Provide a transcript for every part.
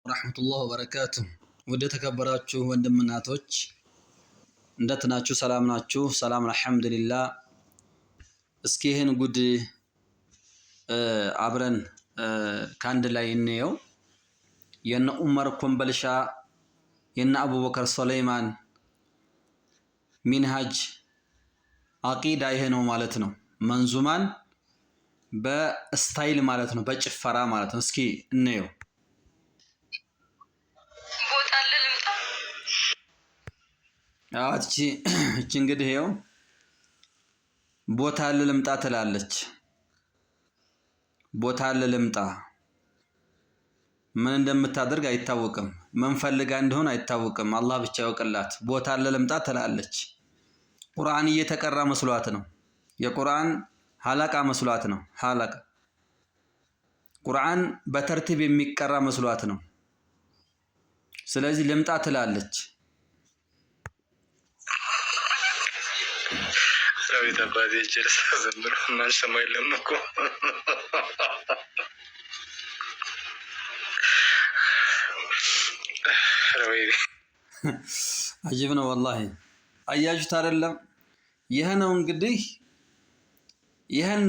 ወራህመቱላሂ ወበረካቱ። ወደ ተከበራችሁ ወንድምናቶች እንደት ናችሁ? ሰላም ናችሁ? ሰላም አልሐምዱሊላህ። እስኪ ይህን ጉድ አብረን ከአንድ ላይ እንየው። የነ ዑመር ኮምበልሻ የነ አቡበከር ሱለይማን ሚንሃጅ አቂዳ ይሄ ነው ማለት ነው። መንዙማን በስታይል ማለት ነው፣ በጭፈራ ማለት ነው። እስኪ እንየው። እቺ እንግዲህ ይኸው ቦታ ልምጣ ትላለች። ቦታ ልምጣ ምን እንደምታደርግ አይታወቅም። ምን ፈልጋ እንደሆነ አይታወቅም። አላህ ብቻ ያውቅላት። ቦታ ልምጣ ትላለች። ቁርአን እየተቀራ መስሏት ነው። የቁርአን ሐለቃ መስሏት ነው። ሐለቃ ቁርአን በተርቲብ የሚቀራ መስሏት ነው። ስለዚህ ልምጣ ትላለች። ቤት አባቴ ጀልሳ ዘምሮ ማንሰማ የለም እኮ አጂብ ነው ወላሂ። አያችሁት አይደለም? ይሄን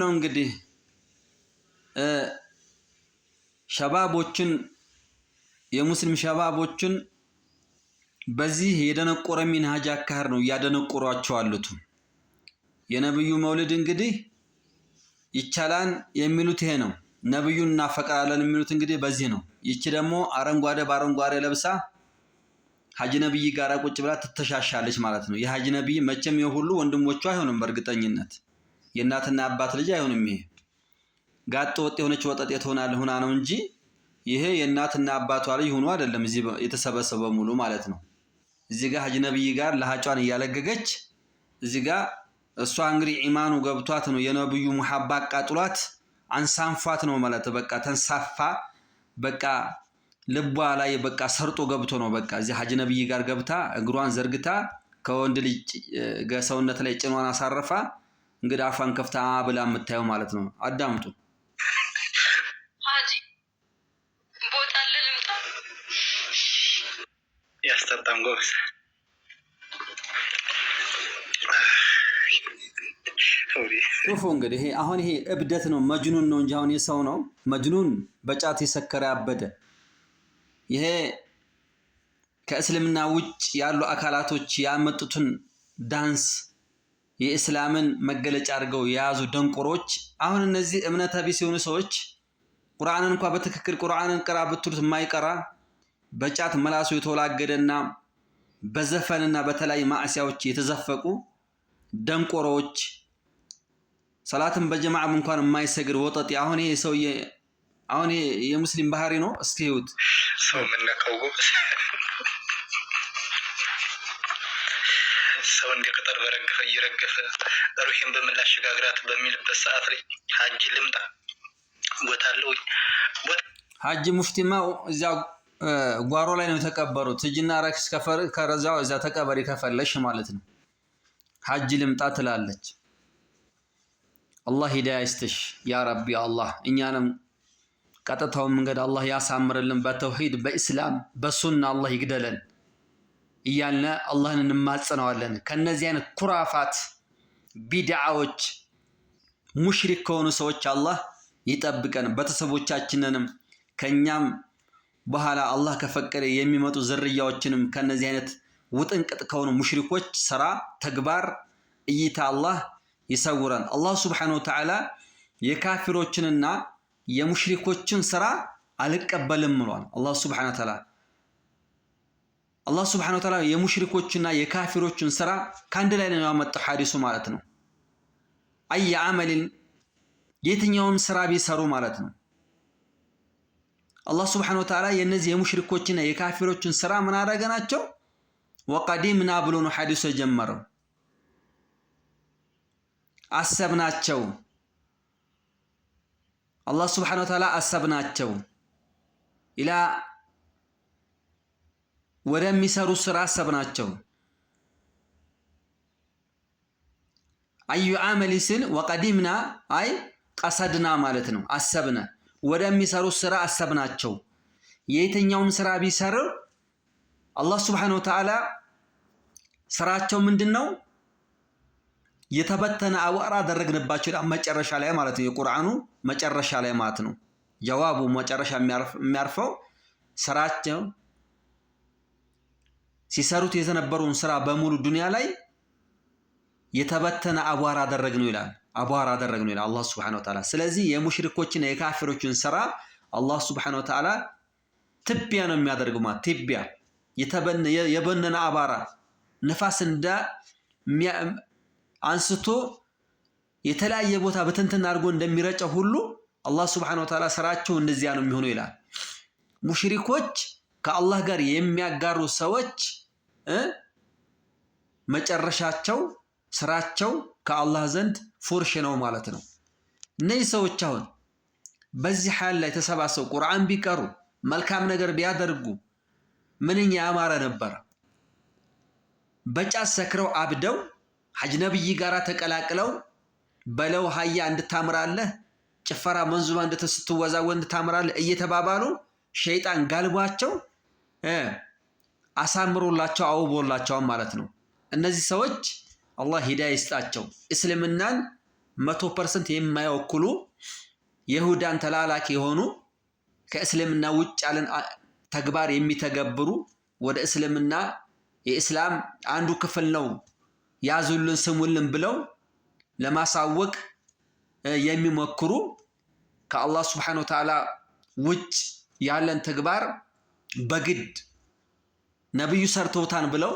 ነው እንግዲህ ሸባቦችን የሙስሊም ሸባቦችን በዚህ የደነቆረ ሚንሃጅ አካሄድ ነው እያደነቆሯቸው አሉት። የነብዩ መውሊድ እንግዲህ ይቻላል የሚሉት ይሄ ነው። ነብዩን እናፈቅራለን የሚሉት እንግዲህ በዚህ ነው። ይቺ ደግሞ አረንጓዴ ባረንጓዴ ለብሳ ሐጂ ነብይ ጋር ቁጭ ብላ ትተሻሻለች ማለት ነው። የሐጂ ነብይ መቼም የሁሉ ወንድሞቹ አይሆንም። በእርግጠኝነት የእናትና አባት ልጅ አይሆንም። ይሄ ጋጥ ወጥ የሆነች ወጠጤ ትሆናለች ሆና ነው እንጂ ይሄ የእናትና አባቷ ልጅ ሆኖ አይደለም እዚህ የተሰበሰበው ሙሉ ማለት ነው። እዚህ ጋር ሐጂ ነብይ ጋር ለሐጯን እያለገገች እዚህ ጋር እሷ እንግዲህ ኢማኑ ገብቷት ነው የነብዩ ሙሐባ አቃጥሏት አንሳንፏት ነው ማለት በቃ ተንሳፋ በቃ ልቧ ላይ በቃ ሰርጦ ገብቶ ነው በቃ እዚህ ሐጂ ነብይ ጋር ገብታ እግሯን ዘርግታ ከወንድ ልጅ ሰውነት ላይ ጭኗን አሳርፋ እንግዲህ አፋን ከፍታ ብላ የምታየው ማለት ነው። አዳምጡ። ሐጂ ቦታ ልምጣ ያስተጣም ጎበዝ ሹፉ እንግዲህ አሁን ይሄ እብደት ነው፣ መጅኑን ነው እንጂ አሁን የሰው ነው መጅኑን በጫት የሰከረ ያበደ። ይሄ ከእስልምና ውጭ ያሉ አካላቶች ያመጡትን ዳንስ የእስላምን መገለጫ አድርገው የያዙ ደንቆሮች። አሁን እነዚህ እምነተ ቢስ የሆኑ ሰዎች ቁርአንን እንኳን በትክክል ቁርአንን ቅራ ብትሉት የማይቀራ በጫት መላሱ የተወላገደና በዘፈንና በተለያዩ ማዕሲያዎች የተዘፈቁ ደንቆሮች ሰላትን በጀማዓ እንኳን የማይሰግድ ወጠጥ። አሁን ይሄ ሰውዬ አሁን ይሄ የሙስሊም ባህሪ ነው። እስኪ ይሁት ሰው ምንነካው ጎበዝ ሰው እንደ ቅጠል በረገፈ እየረገፈ ሩሂን በምላሽጋግራት በሚልበት ሰዓት ላይ ሐጂ ልምጣ ቦታ አለው። ሐጂ ሙፍቲማ እዛ ጓሮ ላይ ነው የተቀበሩት። እጅና ረክስ ከረዛው እዛ ተቀበሪ ከፈለሽ ማለት ነው። ሐጂ ልምጣ ትላለች። አላህ ሂዳያ ይስጥሽ ያ ረቢ። አላህ እኛንም ቀጥታውን መንገድ አላህ ያሳምርልን። በተውሂድ በእስላም በሱና አላህ ይግደለን እያልን አላህን እንማጸነዋለን። ከነዚህ አይነት ኩራፋት ቢድዓዎች ሙሽሪክ ከሆኑ ሰዎች አላህ ይጠብቀን። ቤተሰቦቻችንንም ከኛም በኋላ አላህ ከፈቀደ የሚመጡ ዝርያዎችንም ከነዚህ አይነት ውጥንቅጥ ከሆኑ ሙሽሪኮች ስራ ተግባር እይታ አላህ ይሰውረን። አላህ ሱብሓነሁ ወተዓላ የካፊሮችንና የሙሽሪኮችን ስራ አልቀበልም ብሏል። አላህ ሱብሓነሁ ወተዓላ የሙሽሪኮችና የካፊሮችን ስራ ከአንድ ላይ ነው ያመጣው ሐዲሱ ማለት ነው። አይ አመልን የትኛውም ስራ ቢሰሩ ማለት ነው። አላህ ሱብሓነሁ ወተዓላ የነዚህ የሙሽሪኮችና የካፊሮችን ስራ ምን አደረገናቸው? ወቀዲምና ብሎ ነው ሐዲሱ የጀመረው። አሰብናቸው። አላህ ሱብሓነሁ ወተዓላ አሰብናቸው ኢላ ወደሚሰሩ ስራ አሰብናቸው። አዩ አመል ሲል ወቀዲምና አይ ቀሰድና ማለት ነው። አሰብነ ወደሚሰሩ ስራ አሰብናቸው። የየትኛውን ስራ ቢሰሩ አላህ ሱብሓነሁ ወተዓላ ስራቸው ምንድነው? የተበተነ አቧራ አደረግንባቸው መጨረሻ ላይ ማለት ነው። የቁርአኑ መጨረሻ ላይ ማለት ነው። ጀዋቡ መጨረሻ የሚያርፈው ስራቸው ሲሰሩት የነበረውን ስራ በሙሉ ዱንያ ላይ የተበተነ አቧራ አደረግነው ይላል። አቧራ አደረግነው ይላል አላህ ሱብሓነሁ ወተዓላ። ስለዚህ የሙሽሪኮችን የካፊሮችን ስራ አላህ ሱብሓነሁ ወተዓላ ትቢያ ነው የሚያደርገው ማለት ትቢያ የበነነ አቧራ ነፋስ እንደ አንስቶ የተለያየ ቦታ በትንትን አድርጎ እንደሚረጨው ሁሉ አላህ ሱብሓነሁ ወተዓላ ስራቸው እንደዚያ ነው የሚሆነው ይላል። ሙሽሪኮች ከአላህ ጋር የሚያጋሩ ሰዎች መጨረሻቸው ስራቸው ከአላህ ዘንድ ፉርሽ ነው ማለት ነው። እነዚህ ሰዎች አሁን በዚህ ሐል ላይ ተሰባሰቡ ቁርአን ቢቀሩ መልካም ነገር ቢያደርጉ ምንኛ ያማረ ነበር። በጫት ሰክረው አብደው አጅነብይ ጋራ ተቀላቅለው በለው ሀያ እንድታምራለህ ጭፈራ መንዙማ እንድትወዛወዝ እንድታምራለህ እየተባባሉ ሸይጣን ጋልቧቸው አሳምሮላቸው አውቦላቸው ማለት ነው። እነዚህ ሰዎች አላህ ሂዳያ ይስጣቸው። እስልምናን 100% የማይወክሉ የይሁዳን ተላላኪ የሆኑ ከእስልምና ውጭ ያለን ተግባር የሚተገብሩ ወደ እስልምና የእስላም አንዱ ክፍል ነው ያዙልን ስሙልን ብለው ለማሳወቅ የሚሞክሩ ከአላህ ሱብሓነሁ ወተዓላ ውጭ ያለን ተግባር በግድ ነብዩ ሰርተውታን ብለው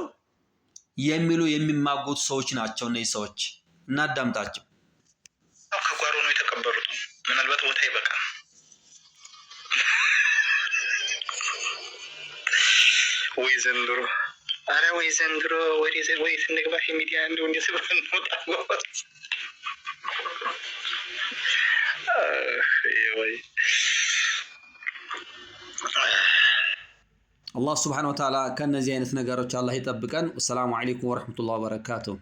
የሚሉ የሚማጎቱ ሰዎች ናቸው። እነዚህ ሰዎች እናዳምጣቸው። ከጓሮ ነው የተቀበሩት። ምናልባት ቦታ ይበቃል። ወይ ዘንድሮ አረ ወይ ዘንድሮ ወይ ስንግባ ሚዲያ እንደው እንደ ሰው ነው ወይ አላህ ሱብሓነሁ ወተዓላ ከነዚህ አይነት ነገሮች አላህ ይጠብቀን። ወሰላሙ አለይኩም ወረሕመቱላሂ ወበረካቱሁ።